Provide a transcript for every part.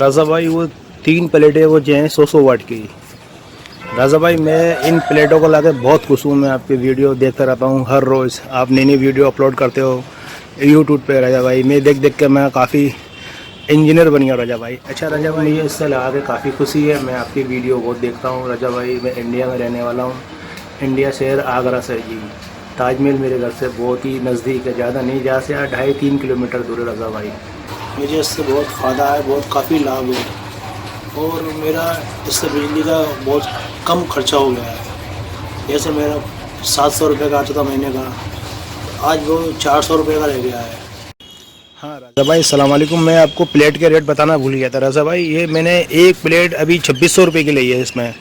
राजा भाई वो 3 प्लेटें वो जो हैं 100 वाट की। राजा भाई मैं इन प्लेटों को लाके बहुत खुश हूँ। मैं आपकी वीडियो देखता रहता हूँ हर रोज़, आप नई नई वीडियो अपलोड करते हो यूट्यूब पे। राजा भाई मैं देख देख के मैं काफ़ी इंजीनियर बन गया राजा भाई। अच्छा राजा भाई मुझे इससे लगा के काफ़ी खुशी है। मैं आपकी वीडियो बहुत देखता हूँ राजा भाई। मैं इंडिया में रहने वाला हूँ, इंडिया शहर आगरा से जी। ताजमहल मेरे घर से बहुत ही नज़दीक है, ज़्यादा नहीं, जहाँ से 2.5-3 किलोमीटर दूर है राजा भाई। मुझे इससे बहुत फ़ायदा है, बहुत काफ़ी लाभ है और मेरा इससे बिजली का बहुत कम खर्चा हो गया है। जैसे मेरा 700 रुपये का आता था महीने का, आज वो 400 रुपये का रह गया है। हाँ राजा भाई अस्सलाम वालेकुम। मैं आपको प्लेट के रेट बताना भूल गया था राजा भाई। ये मैंने एक प्लेट अभी 2600 रुपये की ली है इसमें।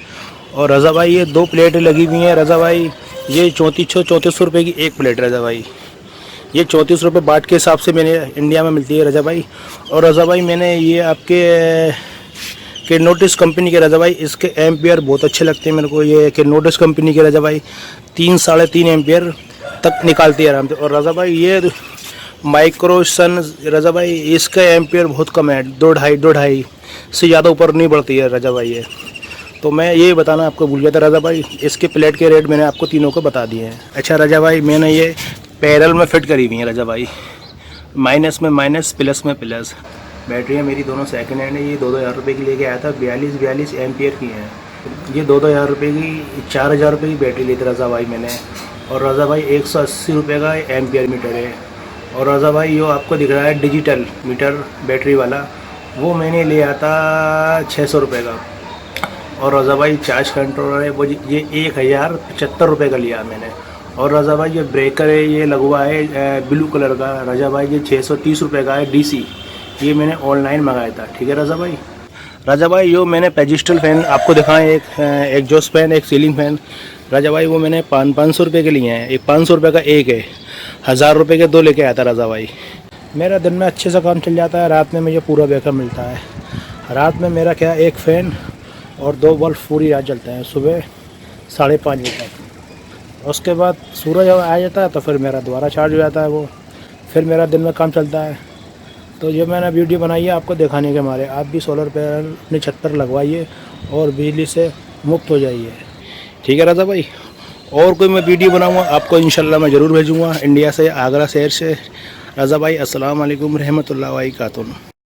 और राजा भाई ये 2 प्लेटें लगी हुई हैं राजा भाई। ये 3400 रुपये की एक प्लेट राजा भाई। ये 34 रुपये बाट के हिसाब से मैंने इंडिया में मिलती है राजा भाई। और राजा भाई मैंने ये आपके नोटिस कंपनी के राजा भाई, इसके एम्पियर बहुत अच्छे लगते हैं मेरे को। ये कि नोटिस कंपनी के राजा भाई 3-3.5 एम्पियर तक निकालती है आराम से। और राजा भाई ये माइक्रोसन राजा भाई इसका एम्पियर बहुत कम है, 2.5 से ज़्यादा ऊपर नहीं बढ़ती है राजा भाई ये। तो मैं ये बताना आपको भूल गया था राजा भाई। इसके प्लेट के रेट मैंने आपको तीनों को बता दिए हैं। अच्छा राजा भाई मैंने ये पैरेलल में फिट करी हुई है राजा भाई, माइनस में माइनस प्लस में प्लस। बैटरियाँ मेरी दोनों सेकंड हैंड है। ये 2-2 हज़ार रुपये की लेके आया था, 42 एम्पियर की हैं। ये 2-2 हज़ार रुपये की 4,000 रुपये की बैटरी ली थी राजा भाई मैंने। और राजा भाई 180 रुपये का एम्पियर मीटर है। और राजा भाई जो आपको दिख रहा है डिजिटल मीटर बैटरी वाला, वो मैंने लिया था 600 रुपये का। और राजा भाई चार्ज कंट्रोलर है वो ये 1075 रुपये का लिया मैंने। और राजा भाई ये ब्रेकर है, ये लगवा है ब्लू कलर का राजा भाई, ये 630 रुपये का है डीसी। ये मैंने ऑनलाइन मंगाया था, ठीक है राजा भाई। राजा भाई जो मैंने पेजिस्टल फ़ैन आपको दिखाएं, एक एग्जॉस्ट फैन, एक सीलिंग फ़ैन राजा भाई, वो मैंने 500 रुपये के लिए हैं। एक 500 रुपये का एक है, 1000 रुपये के 2 लेके आया था राजा भाई। मेरा दिन में अच्छे से काम चल जाता है, रात में मुझे पूरा बैकअप मिलता है। रात में मेरा क्या एक फ़ैन और 2 बल्ब पूरी रात चलते हैं, सुबह 5:30 बजे तक। उसके बाद सूरज जब आ जाता है तो फिर मेरा दोबारा चार्ज हो जाता है वो, फिर मेरा दिन में काम चलता है। तो ये मैंने वीडियो बनाई है आपको दिखाने के मारे। आप भी सोलर पैनल अपनी छत पर लगवाइए और बिजली से मुक्त हो जाइए, ठीक है राजा भाई। और कोई मैं वीडियो बनाऊँगा आपको इंशाल्लाह मैं ज़रूर भेजूँगा इंडिया से, आगरा शहर से। राजा भाई अस्सलाम वालेकुम रहमतुल्लाहि व बरकातहू।